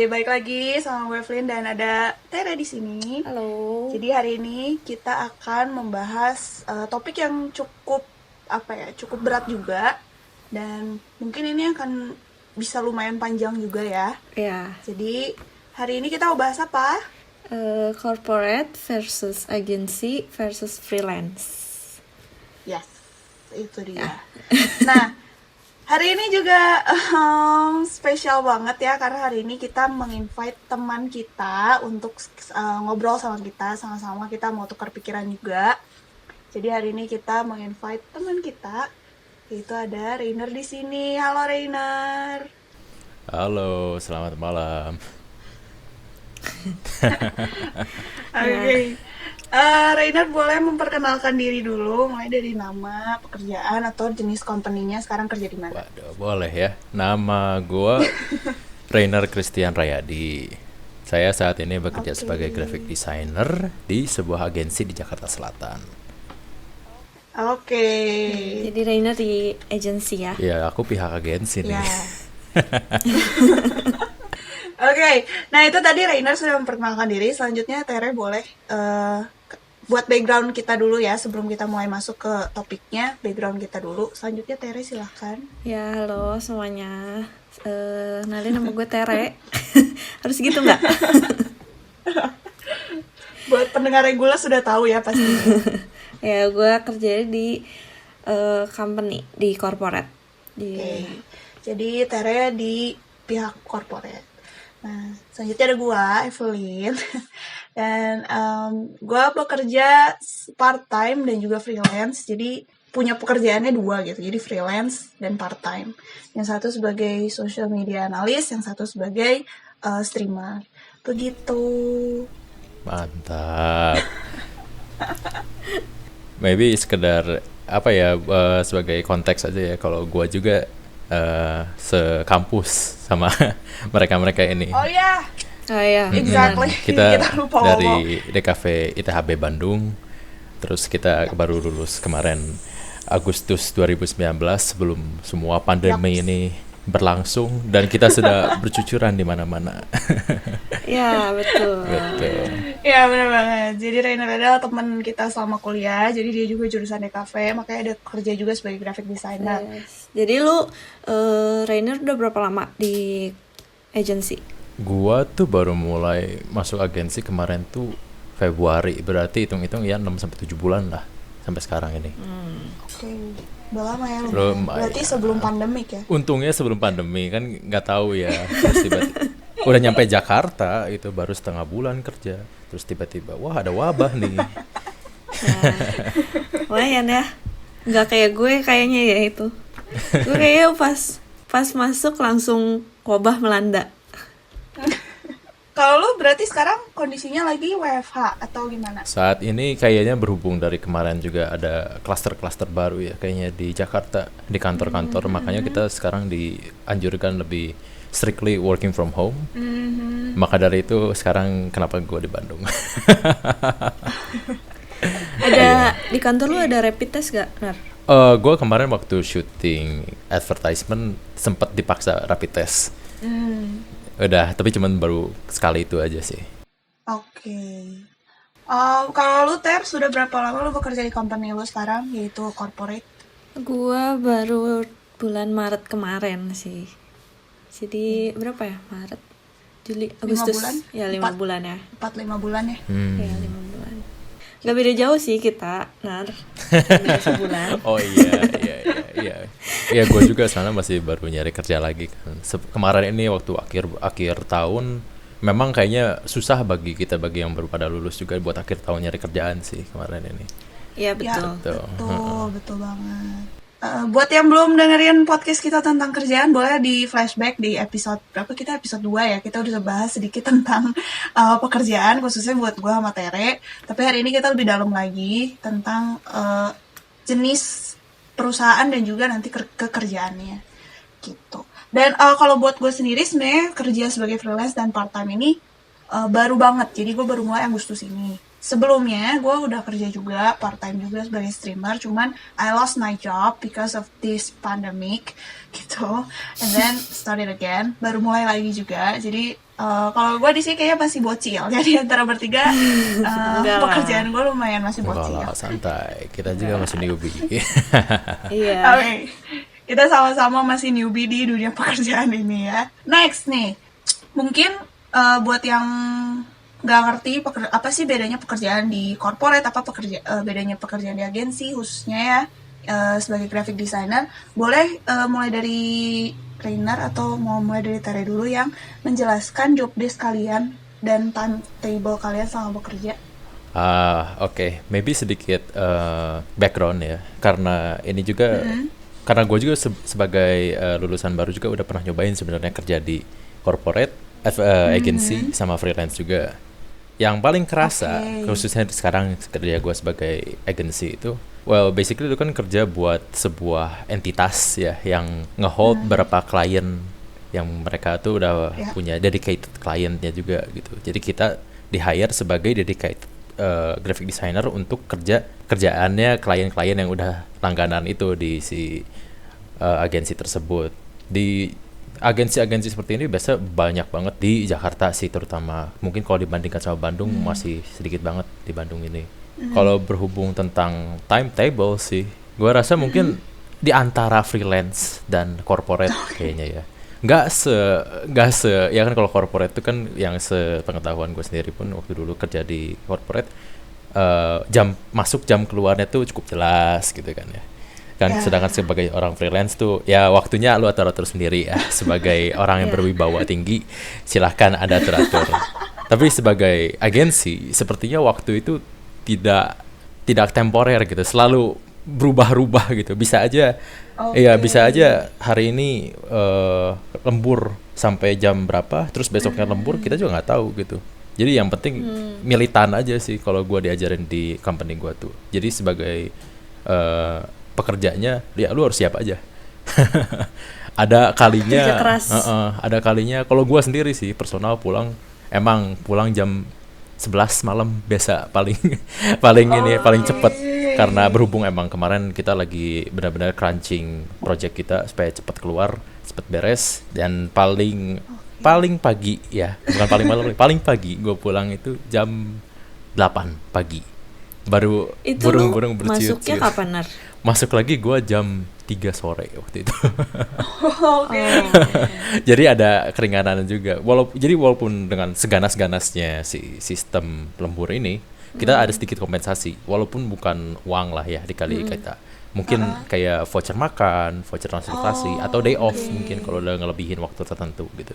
Baik lagi sama gue Flynn dan ada Tere di sini. Halo. Jadi hari ini kita akan membahas topik yang cukup berat juga dan mungkin ini akan bisa lumayan panjang juga ya. Ya, Jadi hari ini kita mau bahas apa? corporate versus agency versus freelance. Yes, itu dia. Nah, hari ini juga spesial banget ya karena hari ini kita menginvite teman kita untuk ngobrol sama kita, sama-sama kita mau tukar pikiran juga. Jadi hari ini kita menginvite teman kita, yaitu ada Rainer di sini. Halo Rainer. Halo, selamat malam. Oke. Rainer boleh memperkenalkan diri dulu, mulai dari nama, pekerjaan atau jenis company-nya sekarang kerja di mana? Waduh, boleh ya. Nama gue Rainer Christian Rayadi. Saya saat ini bekerja Oke. sebagai graphic designer di sebuah agensi di Jakarta Selatan. Oke. Jadi Rainer di agency ya. Ya, aku pihak agensi nih. Ya. Oke, nah itu tadi Rainer sudah memperkenalkan diri. Selanjutnya Tere boleh buat background kita dulu ya sebelum kita mulai masuk ke topiknya. Background kita dulu. Selanjutnya Tere silahkan. Ya, halo semuanya. Kenalin nama gue Tere. Harus gitu nggak? Buat pendengar reguler sudah tahu ya pasti. Ya, gue kerja di company, di corporate. Oke, jadi Tere di pihak corporate. Nah, selanjutnya ada gua, Evelyn. Dan gua bekerja part-time dan juga freelance. Jadi punya pekerjaannya dua gitu. Jadi freelance dan part-time. Yang satu sebagai social media analyst, yang satu sebagai streamer. Begitu. Mantap. Maybe sekedar sebagai konteks aja ya. Kalau gue juga sekampus sama mereka-mereka ini. Oh ya, Oh ya, exactly. Kita lupa ngomong. dari DKV ITHB Bandung. Terus kita baru lulus kemarin Agustus 2019 sebelum semua pandemi ini berlangsung dan kita sudah bercucuran di mana-mana. ya betul. Betul. Ya benar banget. Jadi Rainer adalah teman kita selama kuliah. Jadi dia juga jurusan DKV, makanya ada kerja juga sebagai graphic designer. Yes. Jadi lu Rainer udah berapa lama di agency? Gua tuh baru mulai masuk agensi kemarin tuh Februari, berarti hitung-hitung ya 6 sampai 7 bulan lah sampai sekarang ini. Oke, udah lama ya. Lumayan. Berarti sebelum pandemik ya. Untungnya sebelum pandemi kan nggak tahu ya. Terus tiba-tiba udah nyampe Jakarta itu baru setengah bulan kerja. Terus tiba-tiba wah ada wabah nih. Lumayan ya. Nggak kayak gue kayaknya ya itu. Gue kayaknya pas masuk langsung wabah melanda. Kalau lu berarti sekarang kondisinya lagi WFH atau gimana? Saat ini kayaknya berhubung dari kemarin juga ada klaster-klaster baru ya kayaknya di Jakarta di kantor-kantor, makanya kita sekarang dianjurkan lebih strictly working from home. Maka dari itu sekarang kenapa gue di Bandung. Ada di kantor lu ada rapid test gak, Nar? Gue kemarin waktu syuting advertisement sempat dipaksa rapid test. Udah, tapi cuman baru sekali itu aja sih. Oke. Kalau lu Ter, sudah berapa lama lu bekerja di company lu sekarang, yaitu corporate? Gua baru bulan Maret kemarin sih. Jadi berapa ya? Maret, Juli, 5 Agustus. bulan? Ya 5 bulan ya. 4-5 bulan ya? Ya 5 bulan. Gak beda jauh sih kita, Nar. Beda sebulan. Oh iya. Ya gue juga sekarang masih baru nyari kerja lagi kan. Kemarin ini waktu akhir tahun memang kayaknya susah bagi yang baru pada lulus juga buat akhir tahun nyari kerjaan sih kemarin ini. Iya betul. Betul banget. Buat yang belum dengerin podcast kita tentang kerjaan, boleh di flashback di episode berapa, kita episode 2 ya. Kita udah bahas sedikit tentang pekerjaan, khususnya buat gue sama Tere. Tapi hari ini kita lebih dalam lagi tentang jenis perusahaan dan juga nanti kekerjaannya gitu. Dan kalau buat gue sendiri sebenarnya kerja sebagai freelance dan part time ini baru banget. Jadi gue baru mulai Agustus ini. sebelumnya gue udah kerja juga part time juga sebagai streamer, cuman I lost my job because of this pandemic gitu, and then started again, baru mulai lagi juga. Jadi kalau gue di sini kayaknya masih bocil, jadi antara bertiga Enggak lah. pekerjaan gue lumayan masih Enggak bocil. lah, santai. Kita juga masih newbie. Iya. Oke, kita sama-sama masih newbie di dunia pekerjaan ini ya. Next nih, mungkin buat yang nggak ngerti apa sih bedanya pekerjaan di corporate, apa bedanya pekerjaan di agensi khususnya ya, sebagai graphic designer, boleh mulai dari trainer atau mau mulai dari Tere dulu yang menjelaskan job desk kalian dan timetable kalian selama bekerja. Oke. Maybe sedikit background ya. Karena ini juga, karena gue juga sebagai lulusan baru juga udah pernah nyobain sebenarnya kerja di corporate, agency sama freelance juga. Yang paling kerasa, khususnya sekarang kerja gue sebagai agency itu, well basically itu kan kerja buat sebuah entitas ya yang ngehold beberapa klien yang mereka tuh udah punya dedicated kliennya juga gitu. Jadi kita di-hire sebagai dedicated graphic designer untuk kerjaannya klien-klien yang udah langganan itu di si agensi tersebut. Di agensi-agensi seperti ini biasa banyak banget di Jakarta sih, terutama mungkin kalau dibandingkan sama Bandung masih sedikit banget di Bandung ini. Kalau berhubung tentang timetable sih, gue rasa mungkin di antara freelance dan corporate kayaknya ya. Nggak se ya kan, kalau corporate itu kan yang sepengetahuan gue sendiri pun waktu dulu kerja di corporate, jam masuk jam keluarnya tuh cukup jelas gitu kan ya. Kan sedangkan sebagai orang freelance tuh ya waktunya lu atur-atur sendiri ya. Sebagai orang yang berwibawa tinggi silahkan ada atur-atur. Tapi sebagai agensi sepertinya waktu itu tidak temporer gitu, selalu berubah-ubah gitu. Bisa aja bisa aja hari ini lembur sampai jam berapa, terus besoknya lembur, kita juga nggak tahu gitu. Jadi yang penting militan aja sih kalau gue diajarin di company gue tuh. Jadi sebagai pekerjanya ya lu harus siap aja. Ada kalinya Kerja keras. ada kalinya kalau gue sendiri sih personal pulang jam 11 malam biasa paling paling cepet, karena berhubung emang kemarin kita lagi benar-benar crunching project kita supaya cepat keluar, cepat beres, dan paling pagi ya, bukan paling malam, paling pagi gue pulang itu jam 8 pagi baru Itu lu burung berciut-ciut. masuknya kapan, Nar? Masuk lagi gue jam 3 sore waktu itu. Oke. Jadi ada keringanan juga. Walaupun dengan seganas-ganasnya si sistem lembur ini, kita ada sedikit kompensasi. Walaupun bukan uang lah ya dikali kita. Mungkin kayak voucher makan, voucher transportasi, atau day off mungkin kalau udah ngelebihin waktu tertentu gitu.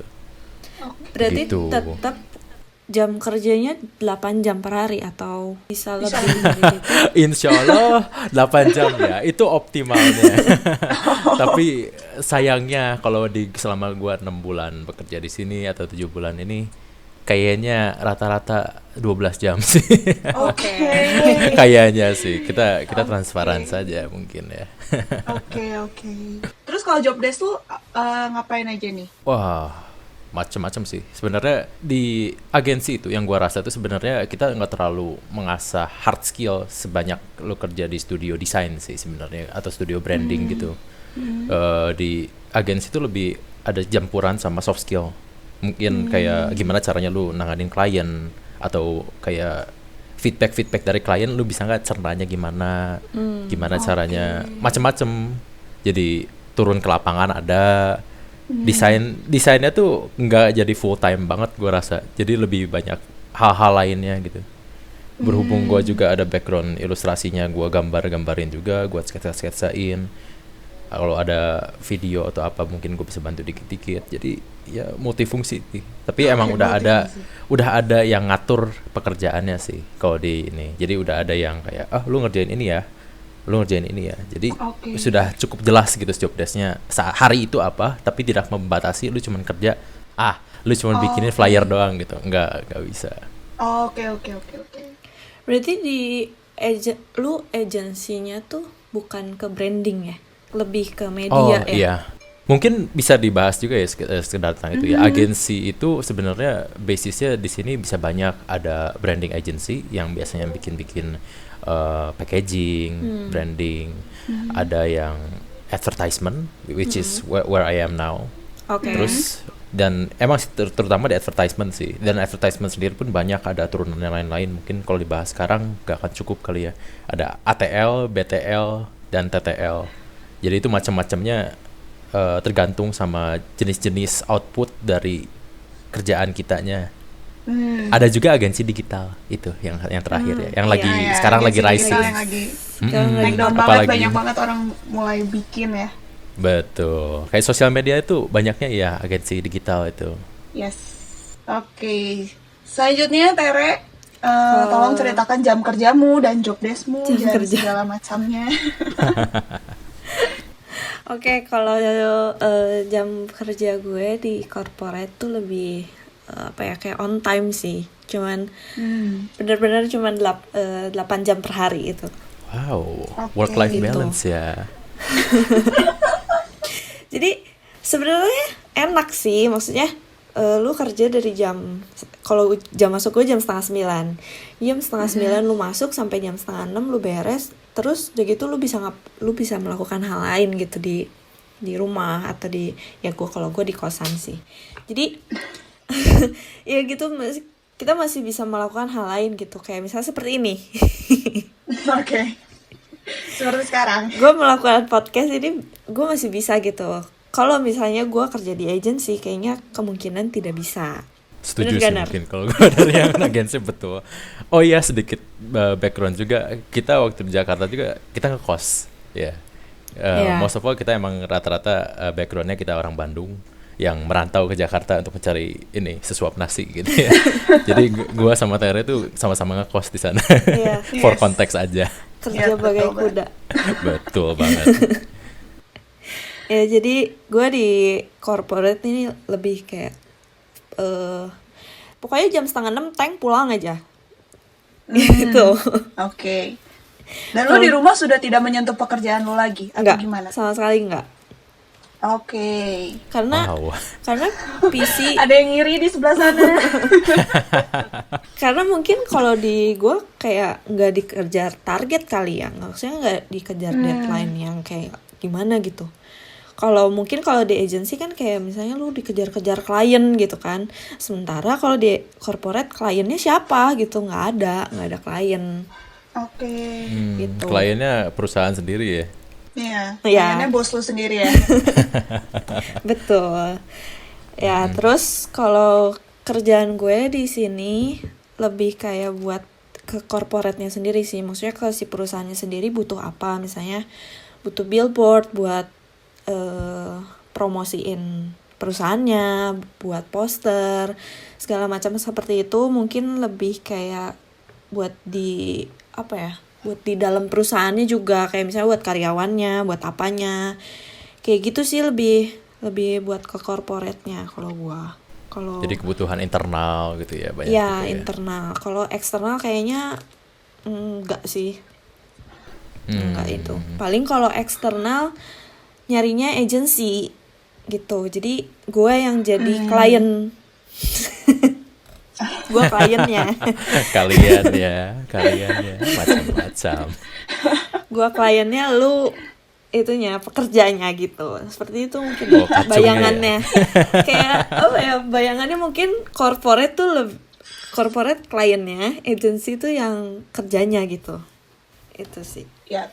Berarti Gitu. tetap jam kerjanya 8 jam per hari atau bisa lebih dari itu? Insya Allah 8 jam ya, itu optimalnya. Tapi sayangnya kalau selama gua 6 bulan bekerja di sini atau 7 bulan ini, kayaknya rata-rata 12 jam sih. Oke. Kayaknya sih, kita transparan saja mungkin ya. Oke. Terus kalau job desk tuh ngapain aja nih? Wah, macam-macam sih. Sebenarnya di agensi itu yang gua rasa tuh sebenarnya kita nggak terlalu mengasah hard skill sebanyak lo kerja di studio desain sih sebenarnya, atau studio branding gitu. Di agensi itu lebih ada campuran sama soft skill. Mungkin kayak gimana caranya lu nanganin klien, atau kayak feedback dari klien lu bisa nggak cernanya gimana, caranya, macam-macam. Jadi turun ke lapangan ada. Desainnya tuh nggak jadi full time banget gue rasa, jadi lebih banyak hal-hal lainnya gitu. Berhubung gue juga ada background ilustrasinya, gue gambarin juga, gue sketsain. Kalau ada video atau apa mungkin gue bisa bantu dikit-dikit. Jadi ya multifungsi sih. Tapi emang udah ada yang ngatur pekerjaannya sih kalau di ini. Jadi udah ada yang kayak lu ngerjain ini ya, lu ngerjain ini ya. Jadi sudah cukup jelas gitu job desk-nya hari itu apa, tapi tidak membatasi lu cuman kerja lu cuman bikinin flyer doang gitu. Enggak bisa. Oke. Berarti lu agensinya tuh bukan ke branding ya? Lebih ke media ya? Iya. Mungkin bisa dibahas juga ya sekedar tentang itu ya. Agensi itu sebenarnya basisnya di sini bisa banyak. Ada branding agency yang biasanya bikin-bikin packaging, branding. Ada yang advertisement, which is where I am now. Oke. Terus dan emang terutama di advertisement sih. Dan advertisement sendiri pun banyak, ada turunan yang lain-lain. Mungkin kalau dibahas sekarang gak akan cukup kali ya. Ada ATL, BTL, dan TTL. Jadi itu macam-macamnya tergantung sama jenis-jenis output dari kerjaan kitanya. Ada juga agensi digital itu yang terakhir ya, yang lagi Iya, sekarang lagi agensi rising. digital yang lagi Sekarang lagi naik daun banget, Apalagi- banyak banget orang mulai bikin ya. Betul. Kayak sosial media itu banyaknya ya agensi digital itu. Yes. Oke. Selanjutnya Tere, tolong ceritakan jam kerjamu dan job deskmu Jam dan kerja. segala macamnya. Oke, kalau jam kerja gue di corporate tuh lebih kayak on time sih. Cuman bener-bener cuman 8 jam per hari itu. Wow, Oke, work-life gitu. balance ya. Jadi sebenarnya enak sih, maksudnya lu kerja dari kalau jam masuk gue jam 8:30. Jam 8:30 lu masuk sampai jam 5:30 lu beres. Terus udah gitu lu bisa melakukan hal lain gitu di rumah atau kalau gue di kosan sih. Jadi ya gitu kita masih bisa melakukan hal lain gitu, kayak misalnya seperti ini. Oke. Seperti sekarang. Gue melakukan podcast ini gue masih bisa gitu. Kalau misalnya gue kerja di agency kayaknya kemungkinan tidak bisa. Setuju Bener sih gak, Nar? mungkin kalau gue dari yang agensi, betul. Oh iya, sedikit background juga. Kita waktu di Jakarta juga kita ngekos ya. Iya. Most of all kita emang rata-rata backgroundnya kita orang Bandung yang merantau ke Jakarta untuk mencari sesuap nasi gitu ya. Jadi gua sama Tere tuh sama-sama ngekos di sana. Iya. For Yes. konteks aja. Kerja Iya, bagai betul kuda. Betul banget. Ya jadi gue di corporate ini lebih kayak pokoknya jam 5:30 tank pulang aja. Gitu. Oke. Dan lu di rumah sudah tidak menyentuh pekerjaan lu lagi atau Enggak, gimana? sama sekali enggak. Oke. Karena Wow. PC Ada yang ngiri di sebelah sana. karena mungkin kalau di gue kayak nggak dikejar target kali ya, maksudnya nggak dikejar deadline yang kayak gimana gitu. Kalau di agency kan kayak misalnya lu dikejar-kejar klien gitu kan, sementara kalau di corporate kliennya siapa gitu, nggak ada klien Oke. gitu. Kliennya perusahaan sendiri ya. Iya. Iya. Kayaknya bos lu sendiri ya. Betul. Ya, terus kalau kerjaan gue di sini lebih kayak buat ke corporate-nya sendiri sih. Maksudnya ke si perusahaannya sendiri butuh apa. Misalnya butuh billboard buat promosiin perusahaannya, buat poster, segala macam seperti itu. Mungkin lebih kayak buat buat di dalam perusahaannya juga, kayak misalnya buat karyawannya, buat apanya, kayak gitu sih, lebih buat ke corporate-nya kalau gua. Kalau Jadi kebutuhan internal gitu ya banyak ya gitu ya. internal, kalau eksternal kayaknya enggak sih, enggak itu. Paling kalau eksternal nyarinya agency gitu, jadi gue yang jadi klien. Gue kliennya. Kalian ya macam-macam. Gue kliennya, lu itunya pekerjanya gitu, seperti itu mungkin Oh, kacungnya bayangannya. Kayak bayangannya mungkin corporate tuh corporate kliennya, agency tuh yang kerjanya gitu, itu sih. Ya.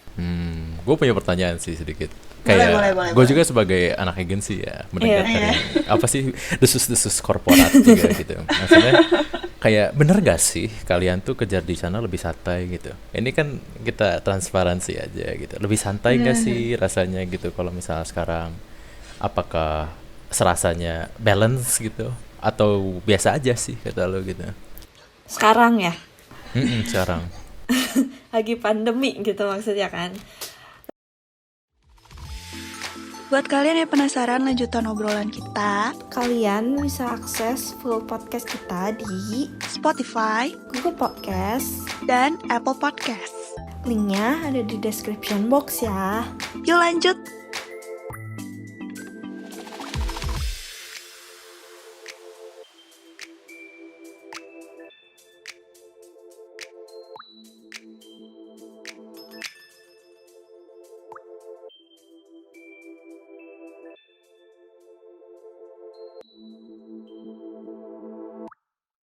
Gue punya pertanyaan sih sedikit. Boleh, Kayak boleh. gue juga sebagai anak agensi ya mendengar Iya. dari apa sih desus-desus korporat juga gitu. Maksudnya kayak bener gak sih kalian tuh kejar di sana lebih santai gitu? Ini kan kita transparansi aja gitu. Lebih santai gak sih rasanya gitu kalau misalnya sekarang? Apakah serasanya balance gitu? Atau biasa aja sih kata lo gitu? Sekarang ya Sekarang. lagi pandemi gitu maksudnya kan. Buat kalian yang penasaran lanjutan obrolan kita, Kalian bisa akses full podcast kita di Spotify Google Podcast. dan Apple Podcast. Linknya ada di description box ya. Yuk lanjut.